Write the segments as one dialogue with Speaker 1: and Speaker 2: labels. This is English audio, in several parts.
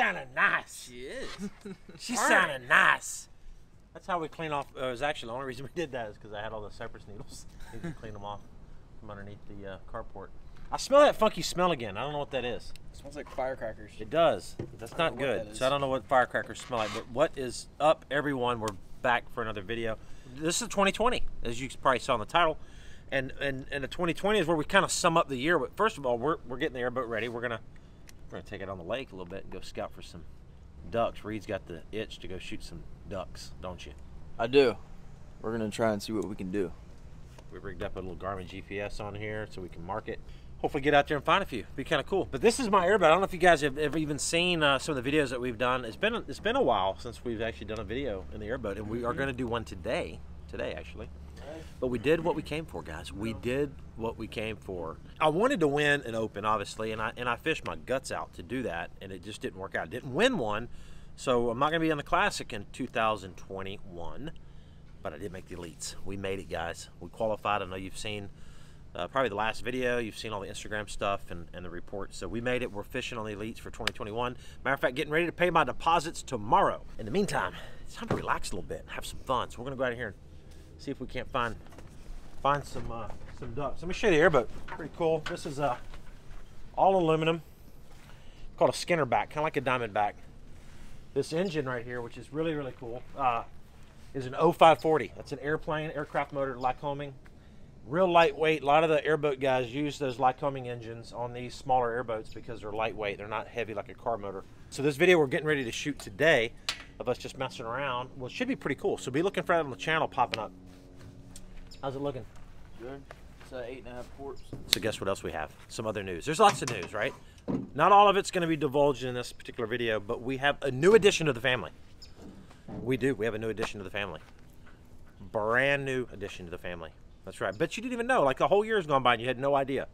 Speaker 1: sounding nice.
Speaker 2: She is.
Speaker 1: She's sounding nice. That's how we clean off. It was actually the only reason we did that is because I had all the cypress needles. Need to clean them off from underneath the carport. I smell that funky smell again. I don't know what that is.
Speaker 2: It smells like firecrackers.
Speaker 1: It does. That's not good. So I don't know what firecrackers smell like. But what is up, everyone? We're back for another video. This is 2020, as you probably saw in the title. And the 2020 is where we kind of sum up the year. But first of all, we're getting the airboat ready. We're gonna take it on the lake a little bit and go scout for some ducks. Reed's got the itch to go shoot some ducks, don't you?
Speaker 2: I do. We're gonna try and see what we can do.
Speaker 1: We rigged up a little Garmin GPS on here so we can mark it. Hopefully get out there and find a few. Be kind of cool. But this is my airboat. I don't know if you guys have ever even seen some of the videos that we've done. It's been a while since we've actually done a video in the airboat, and we are going to do one today actually. But we did what we came for, guys. We did what we came for. I wanted to win an open, obviously, and I fished my guts out to do that, and it just didn't work out. I didn't win one, so I'm not going to be on the Classic in 2021, but I did make the elites. We made it, guys. We qualified. I know you've seen probably the last video. You've seen all the Instagram stuff and the reports. So we made it. We're fishing on the elites for 2021. Matter of fact, getting ready to pay my deposits tomorrow. In the meantime, it's time to relax a little bit and have some fun. So we're going to go out here and see if we can't find some ducks. Let me show you the airboat. Pretty cool. This is all aluminum, called a Skinner back, kind of like a diamond back. This engine right here, which is really, really cool, is an 0540. That's an aircraft motor, Lycoming. Real lightweight. A lot of the airboat guys use those Lycoming engines on these smaller airboats because they're lightweight. They're not heavy like a car motor. So this video we're getting ready to shoot today of us just messing around, well, it should be pretty cool. So be looking for that on the channel popping up. How's it looking?
Speaker 2: Good. It's 8.5 quarts.
Speaker 1: So guess what else we have? Some other news. There's lots of news, right? Not all of it's going to be divulged in this particular video, but we have a new addition to the family. We do. We have a new addition to the family. Brand new addition to the family. That's right. But you didn't even know. Like the whole year's gone by and you had no idea.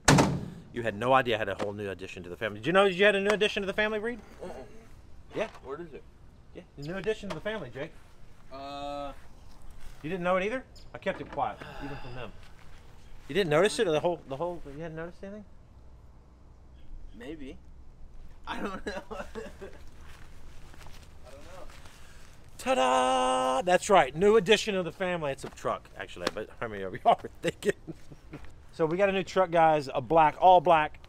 Speaker 1: You had no idea I had a whole new addition to the family. Did you know you had a new addition to the family, Reed? Yeah.
Speaker 2: What is it?
Speaker 1: Yeah, the new addition to the family, Jake. You didn't know it either? I kept it quiet, even from them. You didn't notice it? The whole. You hadn't noticed anything?
Speaker 2: Maybe. I don't know.
Speaker 1: Ta-da! That's right, new addition to the family. It's a truck, actually, but I mean, we are thinking. So we got a new truck, guys. A black, all black,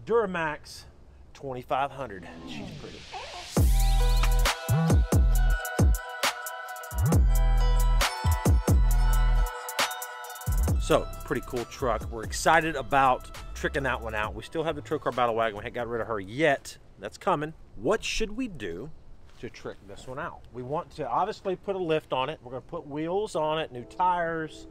Speaker 1: Duramax 2500. She's pretty. So, pretty cool truck. We're excited about tricking that one out. We still have the Trocar Battle Wagon. We haven't got rid of her yet. That's coming. What should we do to trick this one out? We want to obviously put a lift on it. We're going to put wheels on it, new tires.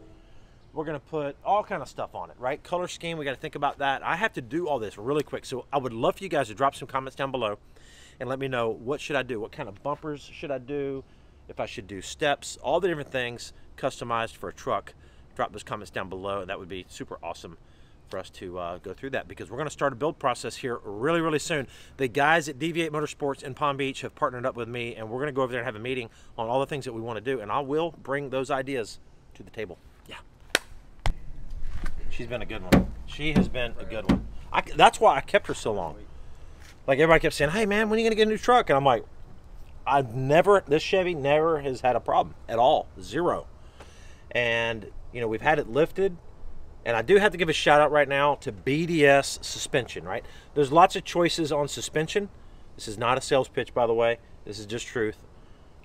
Speaker 1: We're going to put all kind of stuff on it, right? Color scheme, we got to think about that. I have to do all this really quick. So I would love for you guys to drop some comments down below and let me know what should I do? What kind of bumpers should I do? If I should do steps, all the different things customized for a truck. Drop those comments down below. That would be super awesome for us to go through that, because we're going to start a build process here really, really soon. The guys at Deviate Motorsports in Palm Beach have partnered up with me, and we're going to go over there and have a meeting on all the things that we want to do, and I will bring those ideas to the table. Yeah. She's been a good one. She has been a good one. That's why I kept her so long. Like, everybody kept saying, hey, man, when are you going to get a new truck? And I'm like, this Chevy never has had a problem at all. Zero. And, you know, we've had it lifted. And I do have to give a shout out right now to BDS suspension, right? There's lots of choices on suspension. This is not a sales pitch, by the way. This is just truth.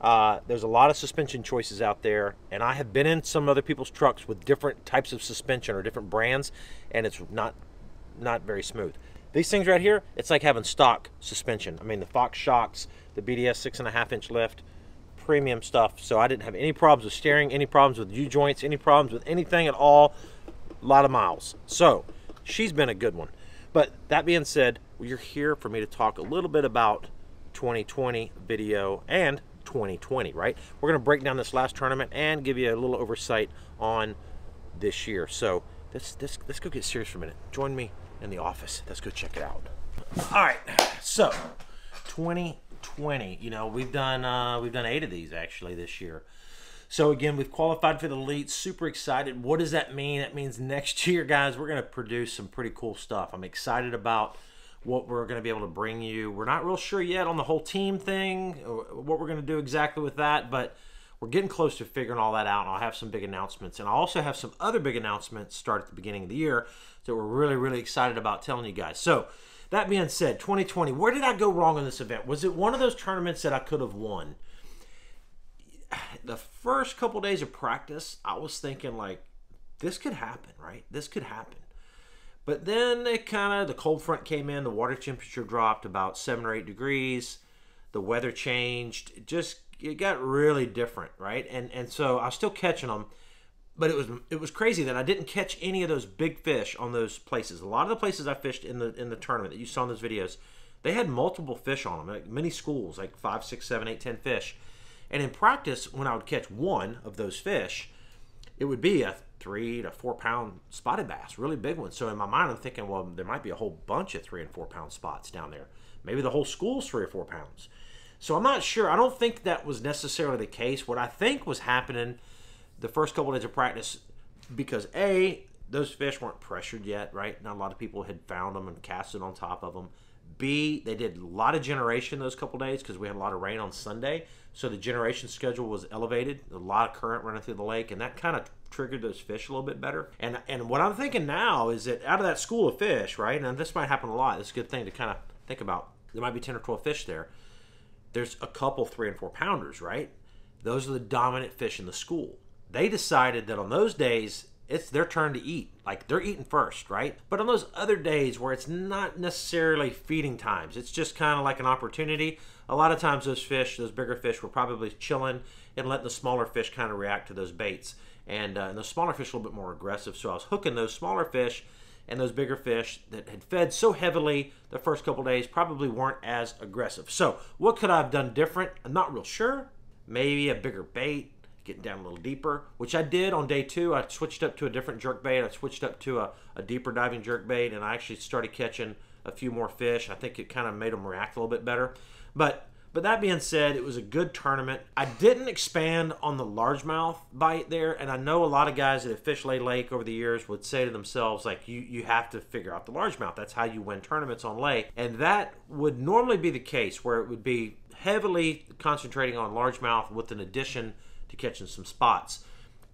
Speaker 1: There's a lot of suspension choices out there, and I have been in some other people's trucks with different types of suspension or different brands, and it's not very smooth. These things right here, it's like having stock suspension. I mean, the Fox shocks, the BDS 6.5-inch lift, premium stuff. So I didn't have any problems with steering, any problems with U-joints, any problems with anything at all. A lot of miles. So she's been a good one. But that being said, you're here for me to talk a little bit about 2020 video and 2020, right? We're going to break down this last tournament and give you a little oversight on this year. So let's go get serious for a minute. Join me in the office. Let's go check it out. All right. So 2020, you know, we've done 8 of these actually this year. So again, we've qualified for the elite. Super excited. What does that mean? That means next year, guys, we're going to produce some pretty cool stuff. I'm excited about what we're going to be able to bring you. We're not real sure yet on the whole team thing, or what we're going to do exactly with that, but we're getting close to figuring all that out, and I'll have some big announcements. And I'll also have some other big announcements start at the beginning of the year that we're really, really excited about telling you guys. So that being said, 2020, where did I go wrong in this event? Was it one of those tournaments that I could have won? The first couple days of practice, I was thinking, like, this could happen, right? This could happen. But then the cold front came in, the water temperature dropped about 7 or 8 degrees, the weather changed, it got really different, right? And so I was still catching them, but it was crazy that I didn't catch any of those big fish on those places. A lot of the places I fished in the tournament that you saw in those videos, they had multiple fish on them, like many schools, like 5, 6, 7, 8, 10 fish. And in practice, when I would catch one of those fish, it would be a 3 to 4 pound spotted bass, really big one. So in my mind, I'm thinking, well, there might be a whole bunch of 3 and 4 pound spots down there. Maybe the whole school's 3 or 4 pounds. So I'm not sure. I don't think that was necessarily the case. What I think was happening the first couple of days of practice, because A, those fish weren't pressured yet, right? Not a lot of people had found them and casted on top of them. B, they did a lot of generation those couple days because we had a lot of rain on Sunday. So the generation schedule was elevated, a lot of current running through the lake, and that kind of triggered those fish a little bit better. And what I'm thinking now is that out of that school of fish, right, and this might happen a lot, it's a good thing to kind of think about. There might be 10 or 12 fish there. There's a couple 3 and 4 pounders, right? Those are the dominant fish in the school. They decided that on those days, it's their turn to eat. Like, they're eating first, right? But on those other days where it's not necessarily feeding times, it's just kind of like an opportunity, a lot of times those fish, those bigger fish, were probably chilling and letting the smaller fish kind of react to those baits. And the smaller fish are a little bit more aggressive, so I was hooking those smaller fish, and those bigger fish that had fed so heavily the first couple days probably weren't as aggressive. So what could I have done different? I'm not real sure. Maybe a bigger bait, getting down a little deeper, which I did on day 2. I switched up to a different jerk bait. I switched up to a deeper diving jerk bait, and I actually started catching a few more fish. I think it kind of made them react a little bit better. But that being said, it was a good tournament. I didn't expand on the largemouth bite there, and I know a lot of guys that have fished Lay Lake over the years would say to themselves, like, you have to figure out the largemouth. That's how you win tournaments on lake. And that would normally be the case, where it would be heavily concentrating on largemouth with an addition to catching some spots.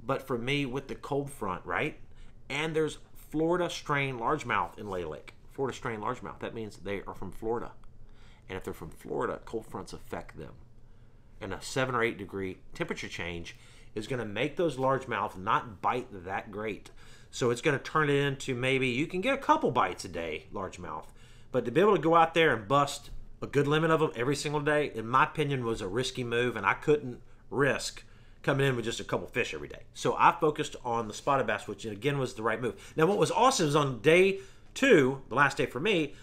Speaker 1: But for me, with the cold front, right, and there's Florida strain largemouth in Lay Lake. Florida strain largemouth, that means they are from Florida. And if they're from Florida, cold fronts affect them. And a 7 or 8 degree temperature change is going to make those largemouth not bite that great. So it's going to turn it into, maybe you can get a couple bites a day, largemouth. But to be able to go out there and bust a good limit of them every single day, in my opinion, was a risky move, and I couldn't risk coming in with just a couple fish every day. So I focused on the spotted bass, which again was the right move. Now what was awesome is on day 2, the last day for me,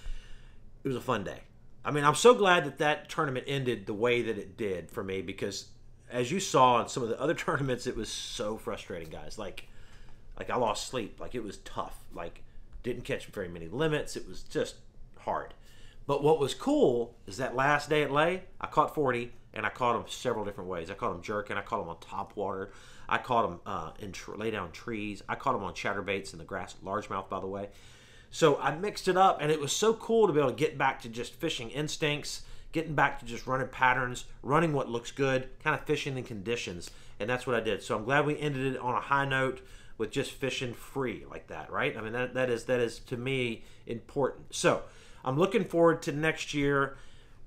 Speaker 1: it was a fun day. I mean, I'm so glad that that tournament ended the way that it did for me, because as you saw in some of the other tournaments, it was so frustrating, guys. Like I lost sleep. Like, it was tough. Like, didn't catch very many limits. It was just hard. But what was cool is that last day at Lay, I caught 40, and I caught them several different ways. I caught them jerking. I caught them on top water. I caught them in lay down trees. I caught them on chatterbaits in the grass, largemouth, by the way. So I mixed it up, and it was so cool to be able to get back to just fishing instincts, getting back to just running patterns, running what looks good, kind of fishing in conditions, and that's what I did. So I'm glad we ended it on a high note with just fishing free like that, right? I mean, that is to me important. So I'm looking forward to next year.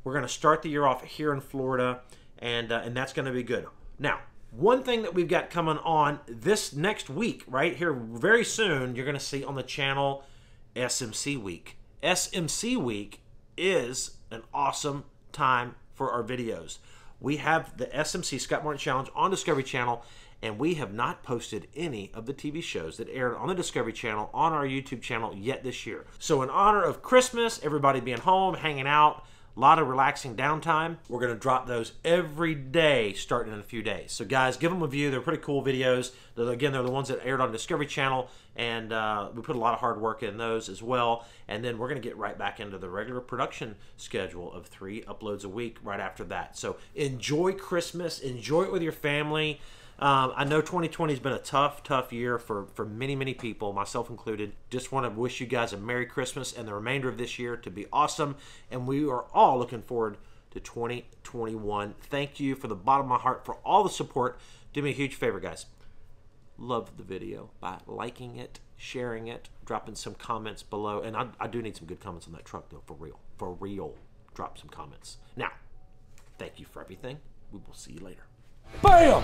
Speaker 1: We're going to start the year off here in Florida, and that's going to be good. Now, one thing that we've got coming on this next week, right here very soon, you're going to see on the channel, SMC Week. SMC Week is an awesome time for our videos. We have the SMC Scott Martin Challenge on Discovery Channel, and we have not posted any of the TV shows that aired on the Discovery Channel on our YouTube channel yet this year. So in honor of Christmas, everybody being home, hanging out, a lot of relaxing downtime, we're going to drop those every day starting in a few days. So guys, give them a view. They're pretty cool videos. Again, they're the ones that aired on Discovery Channel, and we put a lot of hard work in those as well. And then we're going to get right back into the regular production schedule of 3 uploads a week right after that. So enjoy Christmas. Enjoy it with your family. I know 2020 has been a tough year for many people, myself included. Just want to wish you guys a Merry Christmas and the remainder of this year to be awesome. And we are all looking forward to 2021. Thank you from the bottom of my heart for all the support. Do me a huge favor, guys. Love the video by liking it, sharing it, dropping some comments below. And I do need some good comments on that truck, though, for real. For real. Drop some comments. Now, thank you for everything. We will see you later. Bam!